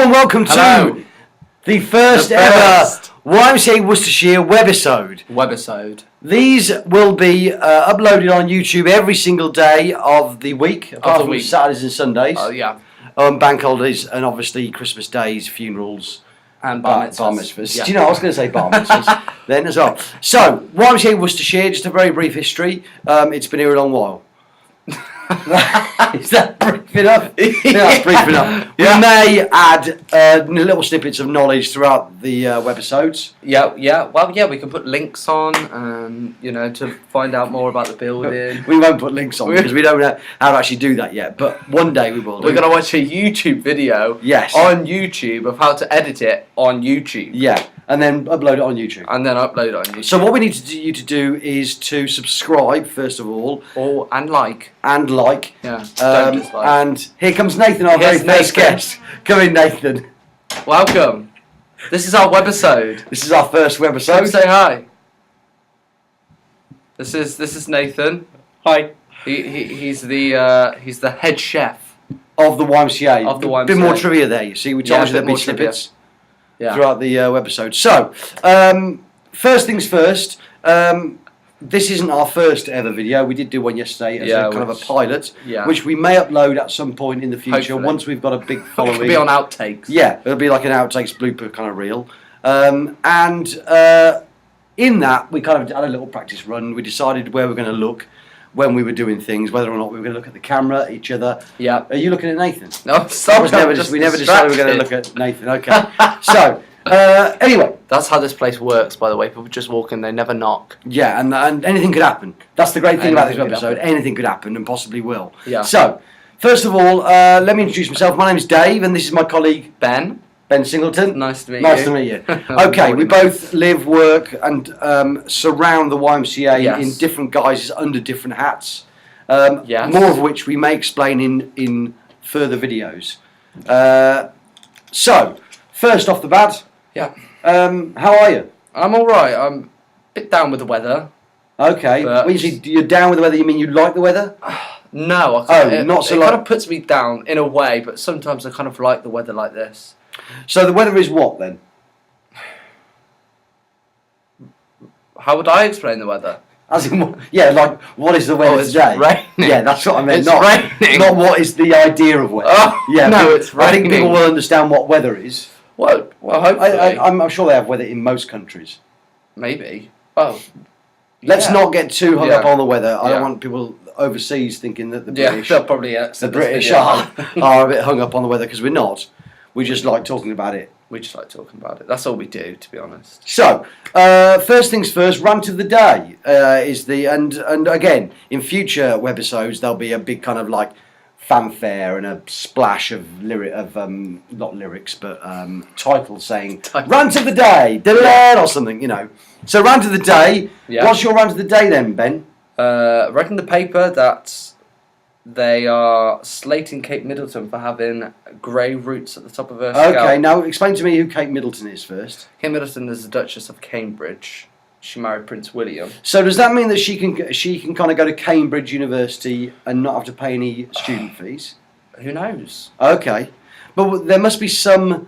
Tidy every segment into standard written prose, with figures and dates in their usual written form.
and welcome to the first ever YMCA Worcestershire Webisode. These will be uploaded on YouTube every single day of the week, apart from Saturdays and Sundays. Bank holidays, and obviously Christmas days, funerals, and bar mitzvahs. Yeah. Do you know, I was going to say bar mitzvahs then as well. So, YMCA Worcestershire, just a very brief history. It's been here a long while. Is that brief enough? Yeah, that's brief enough. Yeah. We may add little snippets of knowledge throughout the webisodes. Yeah. Well, we can put links on, to find out more about the building. We won't put links on because we don't know how to actually do that yet. But one day we will. We're going to watch a YouTube video. Yes. On YouTube of how to edit it on YouTube. Yeah. And then upload it on YouTube. So what we need you to do is to subscribe first of all, and like. Yeah. Don't dislike. And here comes Nathan, our very first guest. Come in, Nathan. Welcome. This is our webisode. This is our first webisode. Come say hi. This is Nathan. Hi. He's the head chef of the YMCA. A bit more trivia there. You see, we told you there'd be snippets. Yeah. Throughout the webisode. So, first things first, this isn't our first ever video. We did do one yesterday as kind of a pilot, which we may upload at some point in the future. Hopefully. Once we've got a big following. It'll be on outtakes. Yeah, it'll be like an outtakes blooper kind of reel. In that, we kind of had a little practice run. We decided where we're going to look when we were doing things, whether or not we were going to look at the camera, each other. Yeah. Are you looking at Nathan? No, sorry. We never decided we were going to look at Nathan. Okay. So, anyway. That's how this place works, by the way. People just walk in, they never knock. Yeah, and anything could happen. That's the great thing about this episode. Anything could happen and possibly will. Yeah. So, first of all, let me introduce myself. My name is Dave, and this is my colleague, Ben Singleton. Nice to meet you. Nice to meet you. Okay, we both live, work, and surround the YMCA in different guises under different hats. More of which we may explain in further videos. So, first off the bat, how are you? I'm all right. I'm a bit down with the weather. Okay. When you say you're down with the weather, you mean you like the weather? No. It kind of puts me down in a way, but sometimes I kind of like the weather like this. So the weather is what then? How would I explain the weather? As in, what is the weather today? Raining. Yeah, that's what I meant. It's raining. Not what is the idea of weather. It's raining. I think people will understand what weather is. Well, hopefully. I'm sure they have weather in most countries. Maybe. Well, let's not get too hung up on the weather. I don't want people overseas thinking that the British, they'll probably are a bit hung up on the weather, because we're not. We just like talking about it. That's all we do, to be honest. So, first things first, rant of the day and again, in future webisodes there'll be a big kind of like fanfare and a splash of not lyrics, but titles saying rant of the day, or something, So rant of the day. Yeah. What's your rant of the day then, Ben? Read in the paper that they are slating Kate Middleton for having grey roots at the top of her scalp. Okay, now explain to me who Kate Middleton is first. Kate Middleton is the Duchess of Cambridge. She married Prince William. So does that mean that she can kind of go to Cambridge University and not have to pay any student fees? Who knows? Okay, but there must be some.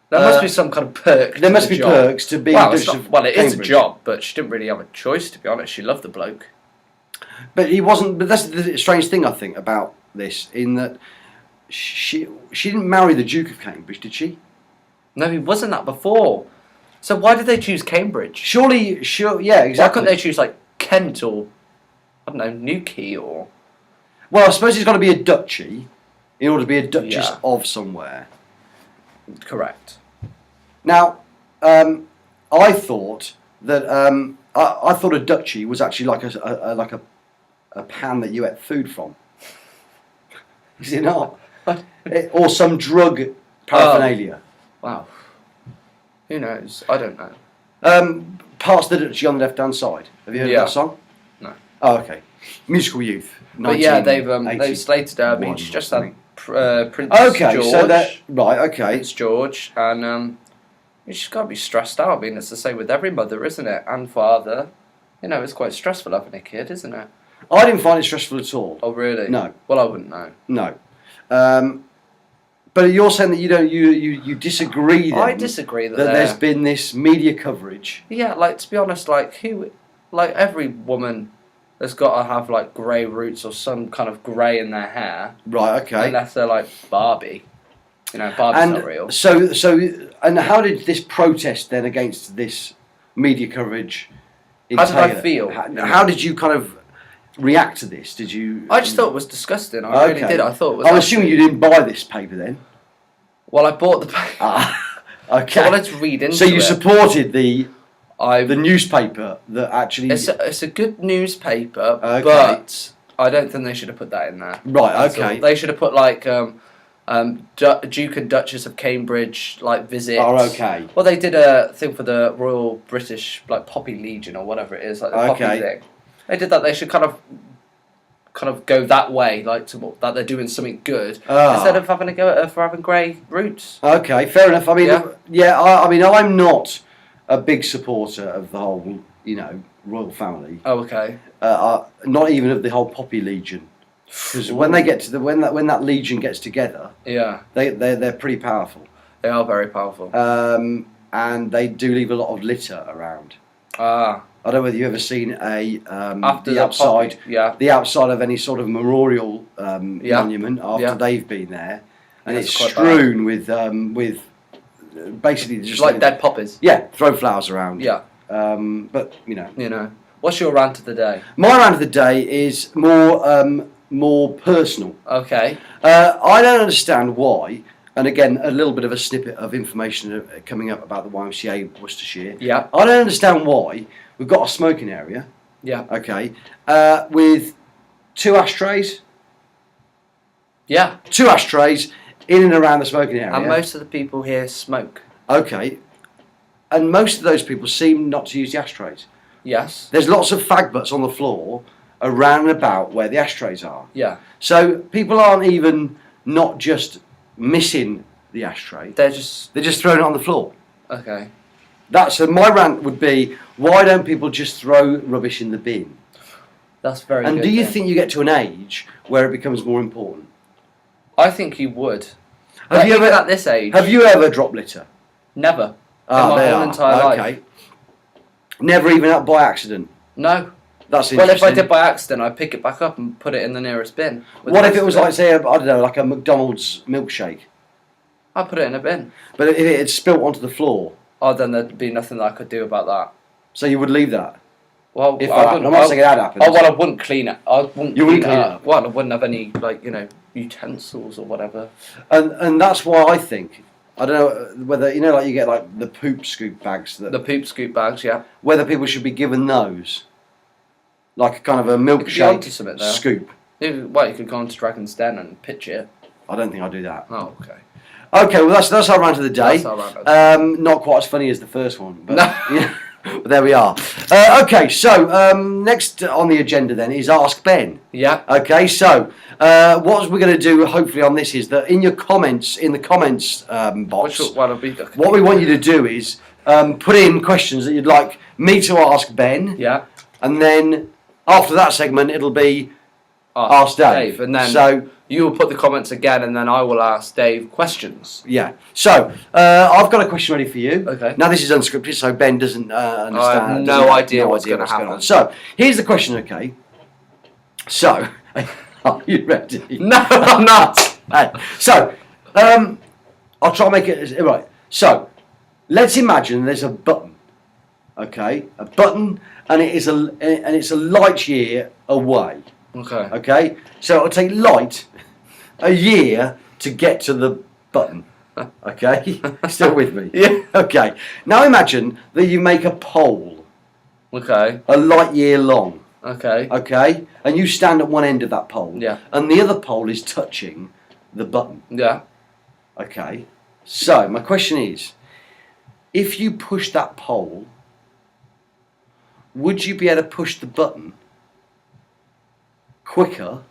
There must be some kind of perk. There must be perks to being Duchess of Cambridge. It is a job, but she didn't really have a choice, to be honest. She loved the bloke. But he wasn't. But that's the strange thing, I think, about this, in that she didn't marry the Duke of Cambridge, did she? No, he wasn't that before. So why did they choose Cambridge? Sure, yeah, exactly. Why couldn't they choose like Kent or I don't know, Newquay or? Well, I suppose it's got to be a duchy in order to be a duchess of somewhere. Correct. Now, I thought that I thought a duchy was actually like a pan that you ate food from. Is it not? Or some drug paraphernalia. Wow. Who knows? I don't know. Past the Duchy on the left-hand side. Have you heard of that song? No. Oh, okay. Musical Youth. But they've slated her. I mean, she just had Prince George. So that Prince George, and she's got to be stressed out. I mean, it's the same with every mother, isn't it? And father. It's quite stressful having a kid, isn't it? I didn't find it stressful at all. Oh, really? No. Well, I wouldn't know. No. But you're saying that you disagree. Then, I disagree that there's been this media coverage. Yeah, like to be honest, like every woman has got to have like grey roots or some kind of grey in their hair. Right. Okay. Unless they're like Barbie. Barbie's not real. And how did this protest then against this media coverage? How did I feel? How did you kind of react to this? Did you? I just thought it was disgusting. I really did. I thought it was. I'm assuming you didn't buy this paper then. Well, I bought the paper. Okay. So I wanted to read into it. So you supported the newspaper that actually. It's a good newspaper, but I don't think they should have put that in there. Right. Okay. They should have put like Duke and Duchess of Cambridge like visits. Oh, okay. Well, they did a thing for the Royal British like Poppy Legion or whatever it is, like the Poppy thing. They did that. They should kind of go that way, like that they're doing something good instead of having to go at her for having grey roots. Okay, fair enough. I mean, I mean, I'm not a big supporter of the whole, royal family. Oh, okay. Not even of the whole Poppy Legion, because when they get to when that legion gets together, they're pretty powerful. They are very powerful. And they do leave a lot of litter around. I don't know whether you've ever seen the outside of any sort of memorial monument after they've been there, and it's strewn with basically just like dead poppies. Yeah, throw flowers around. Yeah. But what's your rant of the day? My rant of the day is more personal. Okay. I don't understand why. And again, a little bit of a snippet of information coming up about the YMCA Worcestershire. Yeah. I don't understand why we've got a smoking area. Yeah. Okay. With 2 ashtrays. Yeah. 2 ashtrays in and around the smoking area. And most of the people here smoke. Okay. And most of those people seem not to use the ashtrays. Yes. There's lots of fag butts on the floor around and about where the ashtrays are. Yeah. So people aren't even not just missing the ashtray. They're just throwing it on the floor. Okay. So my rant would be, why don't people just throw rubbish in the bin? That's very good. And do you then. think you get to an age where it becomes more important? I think you would. Have you ever at this age? Have you ever dropped litter? Never. In my whole entire life. Never even by accident? No. That's interesting. Well, if I did by accident, I'd pick it back up and put it in the nearest bin. What if it was like, say, I don't know, like a McDonald's milkshake? I'd put it in a bin. But if it had spilt onto the floor? Oh, then there'd be nothing that I could do about that. So you would leave that? Well, I'm not saying that happened. Oh, well, I wouldn't clean it. I wouldn't clean it up. Well, I wouldn't have any, utensils or whatever. And that's why I think, I don't know whether, like you get like the poop scoop bags. The poop scoop bags, yeah. Whether people should be given those. Like a kind of a milkshake scoop. Well, you could go on to Dragon's Den and pitch it. I don't think I'd do that. Oh, okay. Okay, well that's our rant of the day. That's our rant of the day. Not quite as funny as the first one, but no. But there we are. Okay, so next on the agenda then is Ask Ben. Yeah. Okay, so what we're going to do hopefully on this is that in the comments box, what we want you to do is put in questions that you'd like me to ask Ben. Yeah. And then after that segment, it'll be Ask Dave. And then you will put the comments again, and then I will ask Dave questions. Yeah. So I've got a question ready for you. Okay. Now this is unscripted, so Ben doesn't understand. I have no idea what's going to happen. So here's the question. Okay. So are you ready? No, I'm not. So I'll try and make it right. So let's imagine there's a button. Okay, a button, and it's a light year away. Okay. Okay, so it'll take light a year to get to the button. Okay, still with me? Yeah. Okay. Now imagine that you make a pole. Okay. A light year long. Okay. Okay, and you stand at one end of that pole. Yeah. And the other pole is touching the button. Yeah. Okay. So my question is, if you push that pole, would you be able to push the button quicker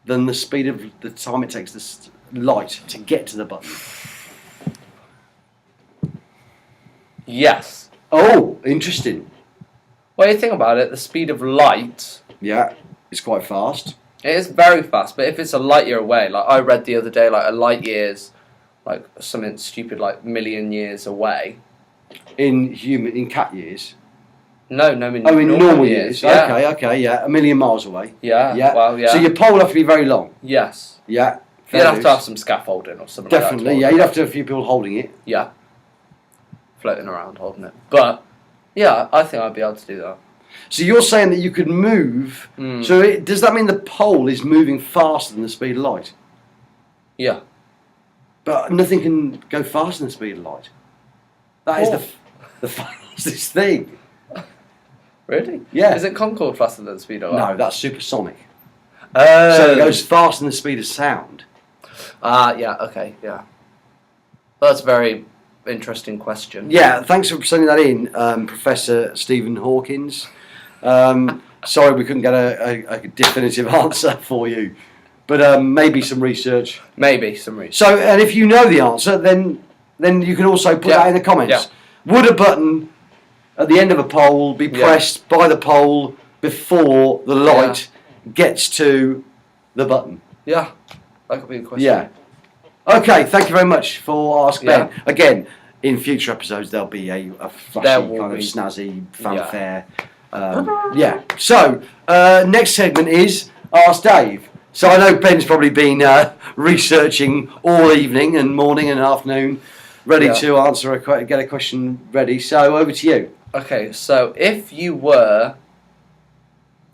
than the speed of the time it takes the light to get to the button? Yes. Oh, interesting. Well, you think about it, the speed of light. Yeah, it's quite fast. It is very fast, but if it's a light year away, like I read the other day, like a light year's like something stupid like million years away. In cat years? No, in normal years. Yeah. Okay, yeah. 1,000,000 miles away. Yeah. Well, yeah. So your pole will have to be very long. Yes. Yeah. You'd have to have some scaffolding or something Definitely, like that. yeah. You'd have to have a few people holding it. Yeah. Floating around holding it. But, yeah, I think I'd be able to do that. So you're saying that you could move. So does that mean the pole is moving faster than the speed of light? Yeah. But nothing can go faster than the speed of light. That is the fastest thing. Really? Yeah. Is it Concorde faster than the speed of light? No, that's supersonic. Oh. So it goes faster than the speed of sound. Yeah, okay, yeah. That's a very interesting question. Yeah, thanks for sending that in, Professor Stephen Hawkins. Sorry we couldn't get a definitive answer for you. But maybe some research. Maybe some research. So, and if you know the answer, then you can also put that in the comments. Yeah. Would a button at the end of a pole be pressed by the pole before the light gets to the button? Yeah, that could be the question. Yeah. Okay, thank you very much for Ask Ben. Again, in future episodes there'll be a flashy kind of snazzy fanfare. So, next segment is Ask Dave. So I know Ben's probably been researching all evening and morning and afternoon, ready to answer get a question ready. So over to you. Okay, so if you were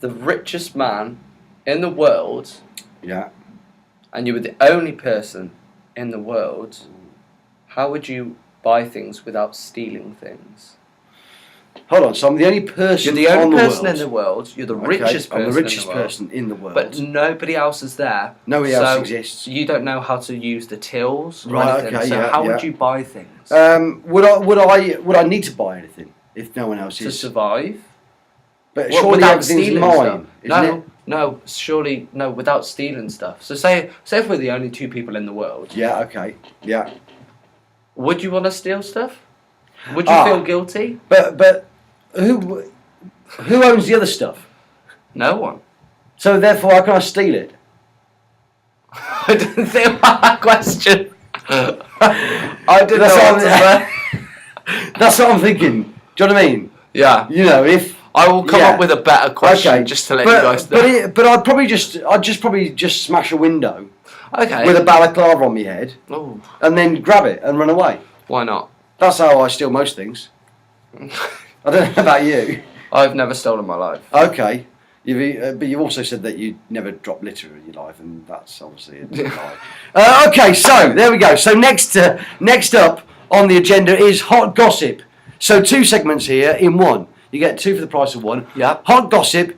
the richest man in the world, and you were the only person in the world, how would you buy things without stealing things? Hold on, so I'm the only person. You're the only person in the world. You're the richest person. I'm the richest person in the world. But nobody else is there. Nobody else exists. You don't know how to use the tills or right, anything. Okay, so how would you buy things? Would I need to buy anything if no one else is? To survive? But surely everything's mine, isn't it? No, surely no, without stealing stuff. So say if we're the only two people in the world. Yeah, okay. Yeah. Would you want to steal stuff? Would you feel guilty? But who owns the other stuff? No one. So therefore, how can I steal it? I didn't think about that question. I didn't know what to say. That's what I'm thinking. Do you know what I mean? Yeah. You know, if I will come up with a better question just to let you guys know. But I'd just smash a window. Okay. With a balaclava on my head. Ooh. And then grab it and run away. Why not? That's how I steal most things. I don't know about you. I've never stolen my life. Okay. But you've also said that you never dropped litter in your life, and that's obviously a lie. Okay, so there we go. So next up on the agenda is hot gossip. So 2 segments here in one. You get 2 for the price of 1. Yeah. Hot gossip,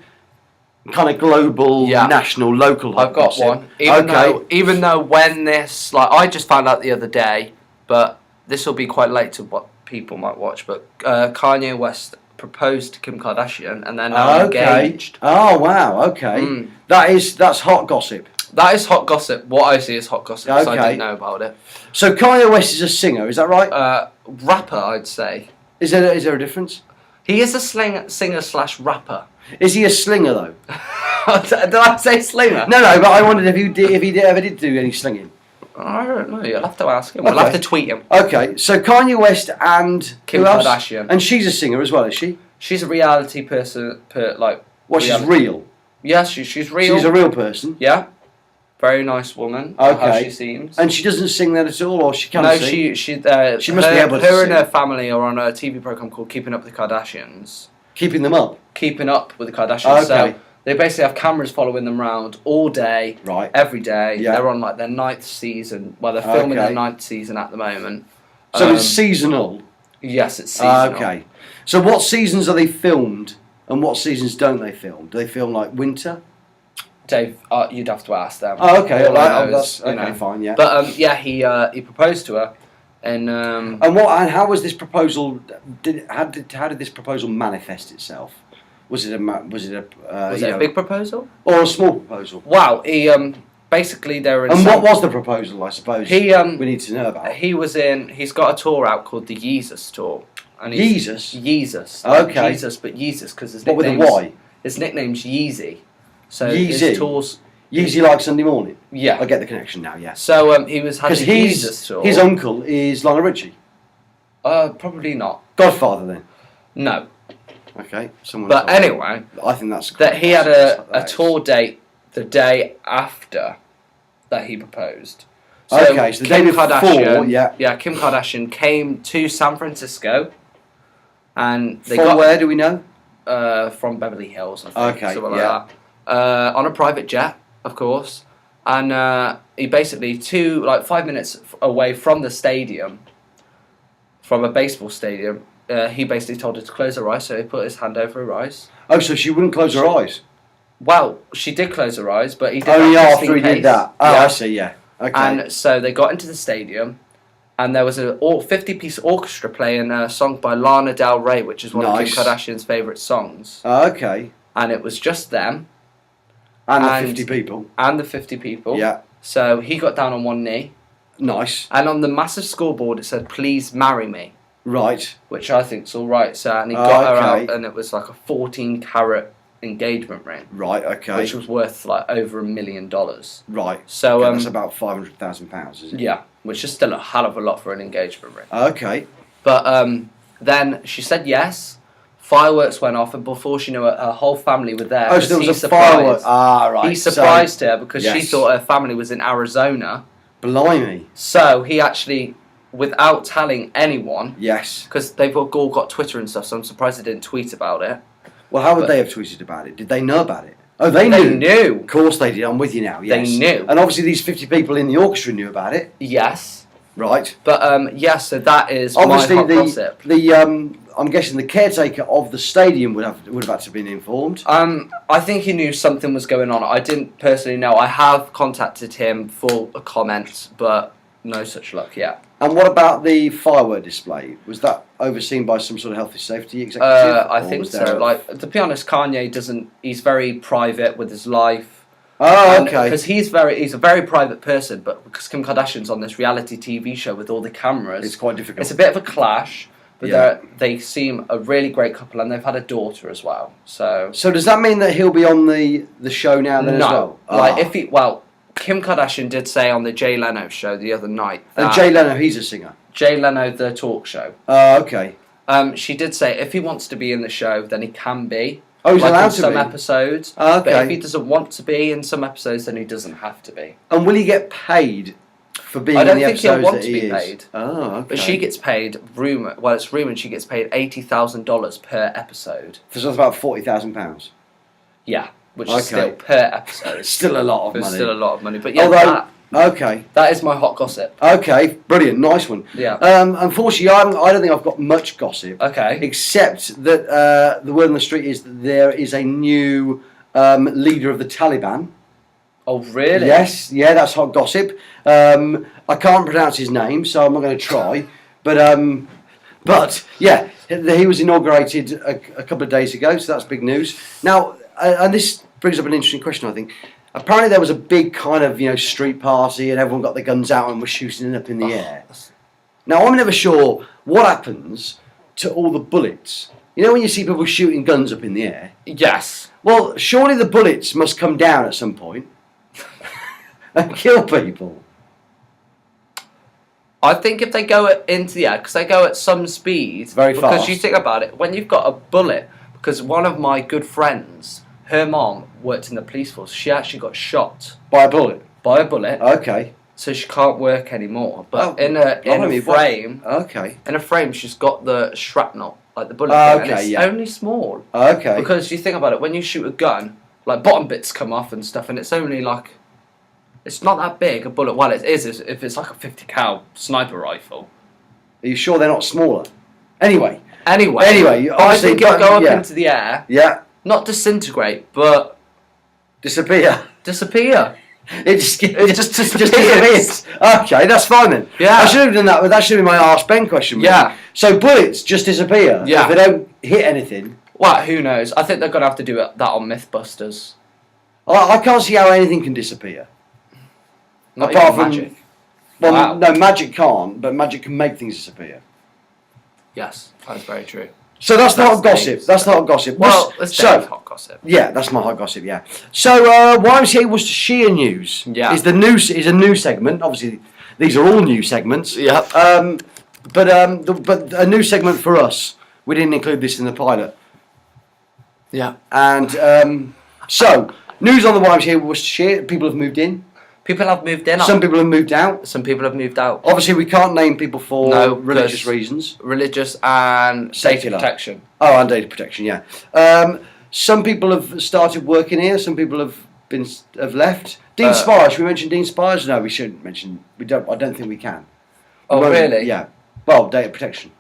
kind of global, national, local hot gossip. I've got one. Even though when this, like, I just found out the other day, but this will be quite late to what people might watch, but Kanye West proposed to Kim Kardashian and they're now engaged. Oh wow, okay. That's hot gossip. That is hot gossip. What I see is hot gossip, so I didn't know about it. So Kanye West is a singer, is that right? Rapper, I'd say. Is there a difference? He is a singer/rapper. Is he a slinger though? Did I say slinger? No, but I wondered if he ever did do any slinging. I don't know. You'll have to ask him. We'll have to tweet him. Okay, so Kanye West and Kim Kardashian, and she's a singer as well, is she? She's a reality person. She's real. Yes, she's real. She's a real person. Yeah, very nice woman. Okay, how she seems. And she doesn't sing that at all, or she can sing. No, she must be able to sing. Her and her family are on a TV program called Keeping Up with the Kardashians. Keeping them up. Keeping Up with the Kardashians. Okay. So they basically have cameras following them around all day, every day. Yeah. They're on their 9th season. Well, they're filming their 9th season at the moment. So it's seasonal? Yes, it's seasonal. Okay. So what seasons are they filmed and what seasons don't they film? Do they film like winter? Dave, you'd have to ask them. Oh, okay. That's fine, yeah. But he proposed to her. And how was this proposal? How did this proposal manifest itself? Was it a big proposal or a small proposal? Wow, he basically they were in. And what was the proposal? I suppose we need to know about. He's got a tour out called the Yeezus tour. And Yeezus. Okay. Jesus, but Yeezus because his nickname's His nickname's Yeezy. So Yeezy. his tours Yeezy like Sunday Morning. Yeah, I get the connection now. Yeah. So he was had Because the Yeezus tour. his uncle is Lionel Richie. Probably not. Godfather then. No. Okay. But anyway, I think that's that he had a tour date the day after that he proposed. So okay, so the day before, yeah, Kim Kardashian came to San Francisco, and they got where do we know? From Beverly Hills, I think, okay, something like that. On a private jet, of course, and he basically 5 minutes away from the stadium, from a baseball stadium. He basically told her to close her eyes, so he put his hand over her eyes. Oh, so she wouldn't close her eyese? Well, she did close her eyes, but he did only that after he did that. Oh, yeah. I see. Yeah. Okay. And so they got into the stadium, and there was a 50-piece orchestra playing a song by Lana Del Rey, which is one of Kim Kardashian's favourite songs. Okay. And it was just them. And the 50 people. And the 50 people. Yeah. So he got down on one knee. Nice. And on the massive scoreboard it said, "Please marry me." Right. Which I think's all right. So, and he got her out, and it was like a 14-carat engagement ring. Right, okay. Which was worth like over $1 million. Right. So that's about £500,000, isn't it? Yeah, which is still a hell of a lot for an engagement ring. Okay. But then she said yes. Fireworks went off, and before she knew it, her whole family were there. Oh, so there was a firework. Ah, right. He surprised her because she thought her family was in Arizona. Blimey. So he actually, without telling anyone, yes, because they've all got Twitter and stuff, so I'm surprised they didn't tweet about it. Well, how would they have tweeted about it? Did they know about it? Oh, they knew. They knew. Of course they did. I'm with you now. Yes. They knew. And obviously these 50 people in the orchestra knew about it. Yes. Right. But yes, so that is obviously my hot gossip. I'm guessing the caretaker of the stadium would have had to have been informed. I think he knew something was going on. I didn't personally know. I have contacted him for a comment, but no such luck yet. And what about the firework display? Was that overseen by some sort of health and safety executive? I think so. Like, to be honest, Kanye doesn't. He's very private with his life. Oh, okay. Because he's a very private person, but because Kim Kardashian's on this reality TV show with all the cameras, it's quite difficult. It's a bit of a clash, but they seem a really great couple, and they've had a daughter as well. So does that mean that he'll be on the show now then as well? Like Kim Kardashian did say on the Jay Leno show the other night. And Jay Leno, he's a singer. Jay Leno, the talk show. Oh, okay. She did say if he wants to be in the show, then he can be. Oh, he's allowed to be? Some episodes. Oh, okay. But if he doesn't want to be in some episodes, then he doesn't have to be. And will he get paid for being in the episodes? I don't think he'll want to be paid. Oh, okay. But she gets paid, it's rumoured she gets paid $80,000 per episode. So that's about £40,000. Yeah, which is still per episode. Still a lot of money. Still a lot of money. But yeah, that is my hot gossip. Okay, brilliant, nice one. Yeah. Unfortunately, I don't think I've got much gossip. Okay. Except that the word on the street is that there is a new leader of the Taliban. Oh, really? Yes, yeah, that's hot gossip. I can't pronounce his name, so I'm not going to try. But yeah, he was inaugurated a couple of days ago, so that's big news. Now, and this brings up an interesting question, I think. Apparently there was a big kind of, street party and everyone got their guns out and was shooting it up in the air. Now, I'm never sure what happens to all the bullets. You know when you see people shooting guns up in the air? Yes. Well, surely the bullets must come down at some point and kill people. I think if they go into the air, because they go at some speed. Very fast. Because you think about it, when you've got a bullet, because one of my good friends, her mom worked in the police force. She actually got shot by a bullet. Okay. So she can't work anymore. But in a frame. Okay. In a frame, she's got the shrapnel, like the bullet. Okay. And it's only small. Okay. Because you think about it, when you shoot a gun, like bottom bits come off and stuff, and it's only like, it's not that big a bullet. Well, it is if it's like a 50 cal sniper rifle. Are you sure they're not smaller? Anyway. I think it'll go up into the air. Yeah. Not disintegrate, but disappear. It just disappears. Okay, that's fine then. Yeah. I should have done that. That should be my Ask Ben question. Really. Yeah. So bullets just disappear. Yeah. If they don't hit anything. Well, who knows? I think they're gonna have to do that on MythBusters. I can't see how anything can disappear. Not apart from magic. Well, no, magic can't, but magic can make things disappear. Yes, that's very true. So that's the hot gossip. That's the hot gossip. Well, it's hot gossip. Yeah, that's my hot gossip. Yeah. So YMCA Worcestershire news. Yeah. Is a new segment. Obviously, these are all new segments. Yeah. But a new segment for us. We didn't include this in the pilot. Yeah. And so news on the YMCA Worcestershire. People have moved in. People have moved in. Some people have moved out. Some people have moved out. Obviously, we can't name people for religious reasons. Religious and Secular. data protection. Oh, and data protection, yeah. Some people have started working here. Some people have left. Dean Spires. Should we mention Dean Spires? No, we shouldn't mention. We don't. I don't think we can. Really? Yeah. Well, data protection.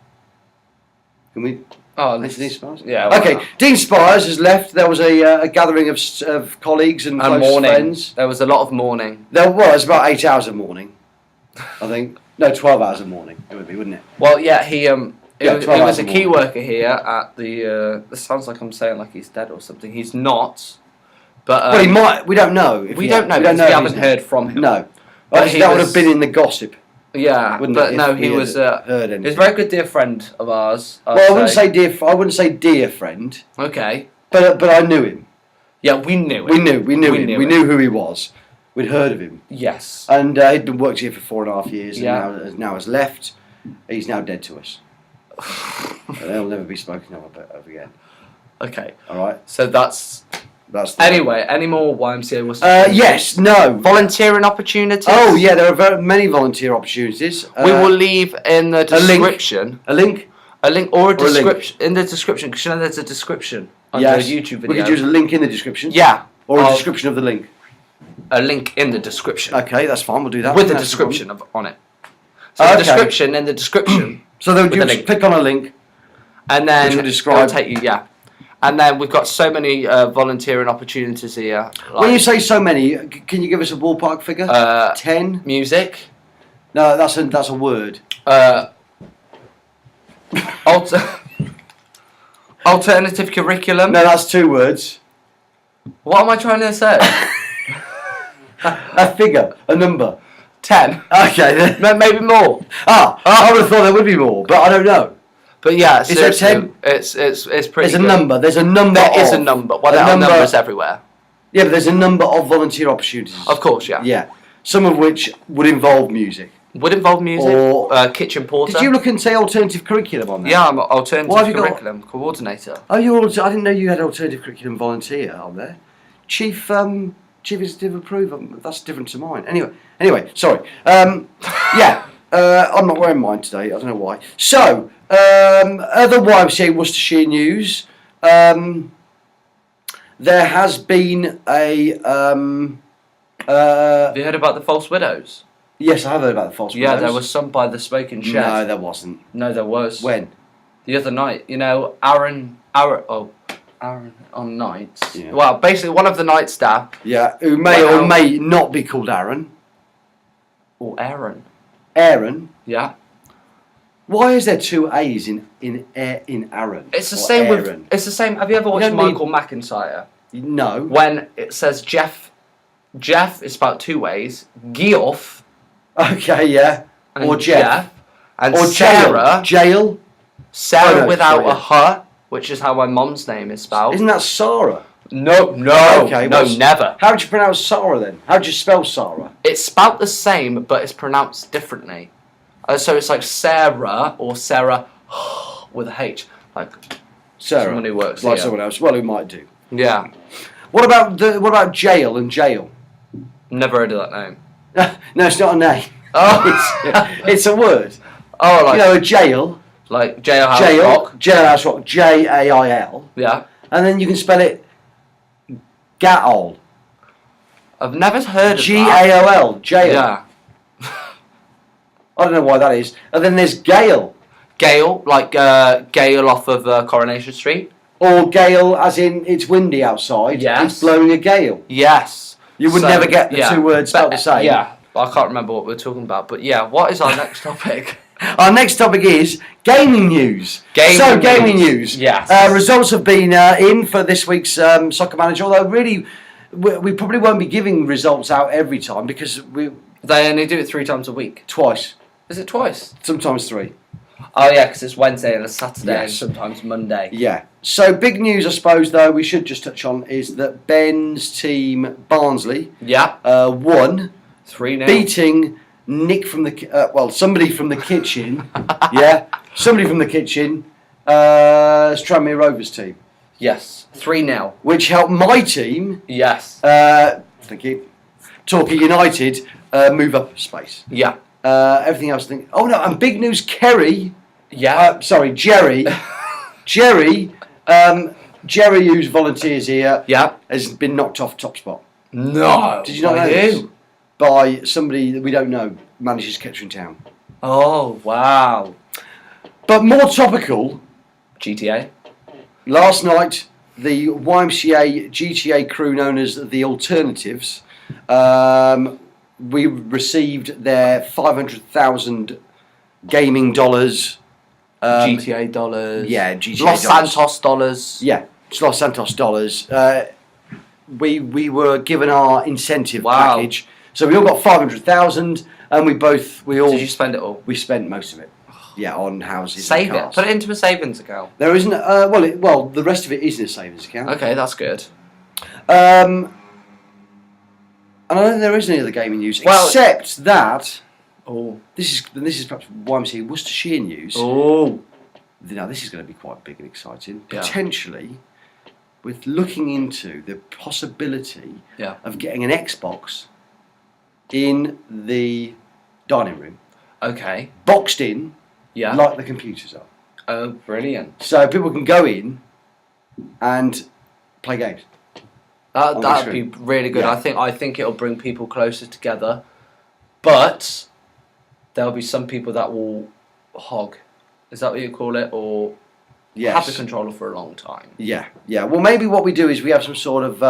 Can we? Oh, mention Dean Spires? Yeah. Okay. Dean Spires has left. There was a gathering of colleagues and close friends. There was a lot of mourning. There was about 8 hours of mourning. I think. No, 12 hours of mourning. It would be, wouldn't it? Well, yeah. It was a key morning. worker here at the. This sounds like I'm saying like he's dead or something. He's not. But well, he might. We don't know. We don't know. We haven't heard from him. No. But Obviously, that would have been in the gossip. Yeah, but no, he was heard anything. he was a very good dear friend of ours. Well, I wouldn't say dear friend. Okay. But I knew him. Yeah, we knew him. We knew him. We knew who he was. We'd heard of him. Yes. And he'd been worked here for 4.5 years, and now has left. He's now dead to us. They'll never be spoken of again. Okay. All right. So that's. Anyway, any more YMCA was? Yes, no. Volunteering opportunities? Oh, yeah, there are very many volunteer opportunities. We will leave in the description. A link or a description. In the description, because you know there's a description on the YouTube video. We could use a link in the description. Yeah. Or a description of the link. A link in the description. Okay, that's fine, we'll do that. With the description on it. So the description in the description. So they'll just click on a link. And then which will describe. It'll take you, And then we've got so many volunteering opportunities here. Like, when you say so many, can you give us a ballpark figure? 10? Music. No, that's a word. Alternative curriculum. No, that's 2 words. What am I trying to say? A figure, a number. 10. Okay. Maybe more. I would have thought there would be more, but I don't know. But yeah, is there 10? It's pretty. There's a number. There's a number. There is a number. Well, there are numbers everywhere. Yeah, but there's a number of volunteer opportunities. Of course, yeah. Yeah, some of which would involve music. Would involve music. Or kitchen porter. Did you look and say alternative curriculum on there? Yeah, I'm alternative curriculum coordinator. Oh, I didn't know you had alternative curriculum volunteer on there. Chief executive approver. That's different to mine. Anyway, sorry. Yeah, I'm not wearing mine today. I don't know why. So. Other YMCA Worcestershire news. There has been a. Have you heard about the false widows? Yes, I have heard about the false widows. Yeah, there was some by the Smoking Shed. No, there wasn't. No, there was. When? The other night. You know, Aaron on nights. Yeah. Well, basically one of the night staff. Yeah, who may or may not be called Aaron. Or Aaron. Aaron. Yeah. Why is there 2 A's in Aaron? It's the same Aaron? It's the same. Have you ever watched Michael McIntyre? No. When it says Jeff is spelled 2 ways. Geoff. Okay, yeah. Or Jeff. And or Sarah. Jail. Sarah without a her, which is how my mum's name is spelled. Isn't that Sarah? No. Okay. No, never. How do you pronounce Sarah then? How do you spell Sarah? It's spelled the same, but it's pronounced differently. So it's like Sarah or Sarah with a H, like Sarah, someone who works like here. someone else. Well, who might do. Yeah. What about jail and jail? Never heard of that name. No, it's not a name. Oh, it's a word. Oh, like a jail. Like jailhouse rock. Jailhouse rock. Jail. Yeah. And then you can spell it Gatol. I've never heard of Gaol. Jail. Yeah. I don't know why that is. And then there's Gale. Gale, like Gale off of Coronation Street. Or gale as in it's windy outside. Yes. It's blowing a gale. Yes. You would never get the 2 words spelled the same. Yeah. I can't remember what we're talking about. But yeah, what is our next topic? Our next topic is gaming news. Gaming news. Yes. Results have been in for this week's Soccer Manager, although really we probably won't be giving results out every time because they only do it 3 times a week. Twice. Is it twice? Sometimes 3. Oh yeah, because it's Wednesday and a Saturday and Yes. sometimes Monday. Yeah. So big news, I suppose, though, we should just touch on is that Ben's team, Barnsley, Yeah. won, 3-0. beating Nick from the somebody from the kitchen. Yeah, somebody from the kitchen. Tranmere Rovers team, Yes. 3-0. which helped my team. Yes. Thank you. Torquay United move up space. Yeah. Everything else. Oh no! And big news, Kerry. Yeah. Sorry, Jerry. Jerry. Jerry, who's volunteers here, Yeah. has been knocked off top spot. No. Did you not know this? By somebody that we don't know, manages Kettering Town. Oh wow. But more topical, GTA. last night the YMCA GTA crew known as the Alternatives, we received their 500,000 gaming dollars. GTA dollars. Yeah, GTA Los dollars. Santos dollars. Yeah, it's Los Santos dollars. We were given our incentive Wow. package, so we all got 500,000, and we all. Did you spend it all? We spent most of it. Yeah, on houses. Save and it. cars. Put it into a savings account. There isn't. Well, the rest of it is in a savings account. Okay, that's good. And I don't think there is any other gaming news except that Oh. this is perhaps YMCA Worcestershire news. Oh. Now this is going to be quite big and exciting. Yeah. Potentially, with looking into the possibility Yeah. of getting an Xbox in the dining room, Okay. boxed in, Yeah. like the computers are. Oh, brilliant. So people can go in and play games. On the That'd be screen. really good. Yeah. I think it'll bring people closer together, but there'll be some people that will hog. Is that what you call it, or Yes. have the controller for a long time? Yeah, yeah. Well, maybe what we do is we have some sort of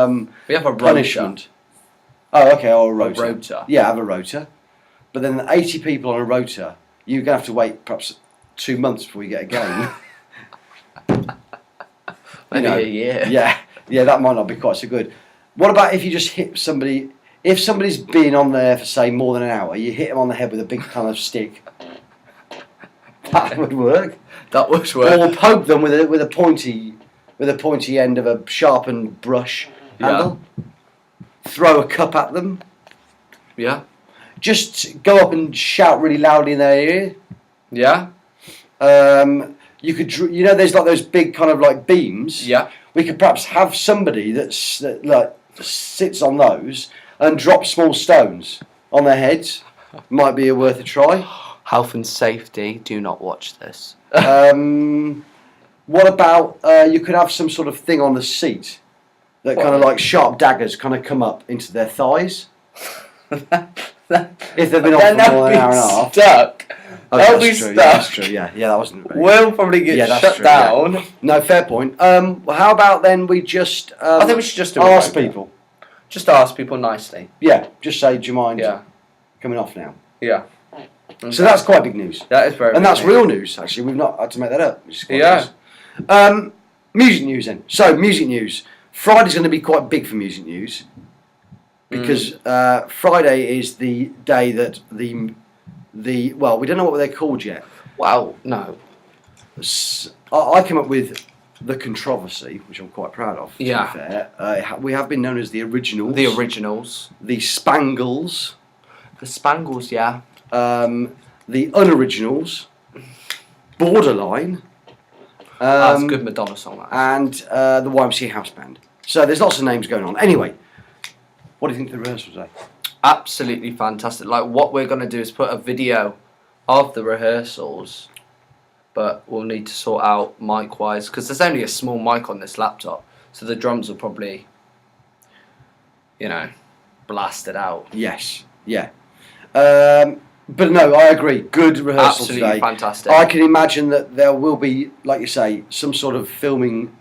We have a punishment. Oh, okay, or a rota. rota. Yeah, have a rota. But then 80 people on a rota, you're going to have to wait perhaps 2 months before you get a game. Maybe a year. Yeah, that might not be quite so good. What about if you just hit somebody? If somebody's been on there for say more than an hour, you hit them on the head with a big kind of stick. That would work. That would work. Or poke them with a pointy end of a sharpened brush handle. Throw a cup at them. Yeah. Just go up and shout really loudly in their ear. Yeah. You could, there's like those big kind of like beams. Yeah. We could perhaps have somebody that sits on those and drops small stones on their heads. Might be worth a try. Health and safety. Do not watch this. What about you could have some sort of thing on the seat that kind of like sharp daggers kind of come up into their thighs. If they've been on for more than an hour and a half. Stuck. Oh, They'll that's be true. stuck. Yeah, that's true. Yeah, that wasn't. We'll probably get that's shut true, down. yeah. No, fair point. Well, how about then we just? I think we should just do ask it. people. Just ask people nicely. Yeah, just say, do you mind Yeah. coming off now? Yeah. Okay. So that's quite big news. That is very. And big that's news. real news, actually. We've not had to make that up. Which is quite Yeah. nice. Music news then. So, music news. Friday's going to be quite big for music news. Because Friday is the day that we don't know what they're called yet. Wow. No. I came up with the controversy, which I'm quite proud of, to Yeah. be fair. We have been known as the originals. The originals. The Spangles. The Spangles. Yeah. The unoriginals. Borderline. That's a good Madonna song. That is. And the YMCA House Band. So there's lots of names going on. Anyway, what do you think of the rehearsal today? Absolutely fantastic. Like, what we're going to do is put a video of the rehearsals, but we'll need to sort out mic-wise, because there's only a small mic on this laptop, so the drums will probably, blast it out. Yes, yeah. But no, I agree. Good rehearsal Absolutely today. fantastic. I can imagine that there will be, like you say, some sort of filming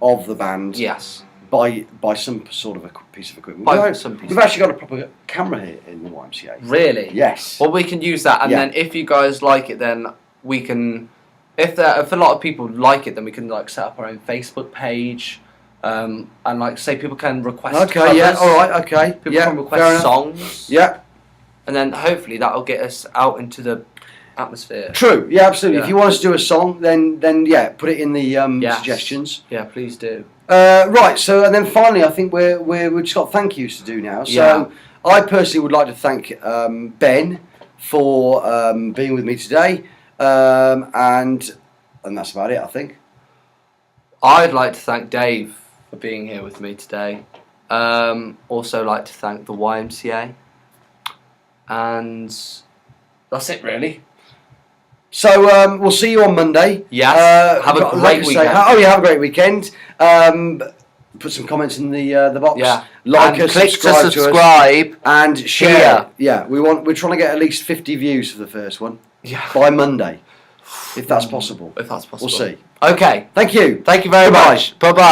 of the band. Yes. By some sort of a piece of equipment. We've actually got a proper camera here in the YMCA. Really? Yes. Well, we can use that, and Yeah. then if you guys like it, then we can. If a lot of people like it, then we can set up our own Facebook page, and say people can request. Okay. covers. Yeah. All right. Okay. People yeah. can fair request enough. songs. Yeah. And then hopefully that'll get us out into the atmosphere. True. Yeah, absolutely. Yeah. If you want us to do a song, then yeah, put it in the suggestions. Yeah, please do. Right. So, and then finally, I think we've just got thank yous to do now. So, I personally would like to thank Ben for being with me today, and that's about it, I think. I'd like to thank Dave for being here with me today. Also like to thank the YMCA. And that's it, really. So we'll see you on Monday. Yes. Have a great weekend. Have a great weekend. Put some comments in the box. Yeah. Like us, click to subscribe subscribe and share. Yeah, we're trying to get at least 50 views for the first one. Yeah. By Monday, if that's possible. If that's possible. We'll see. Okay. Thank you. Thank you very much. Bye bye.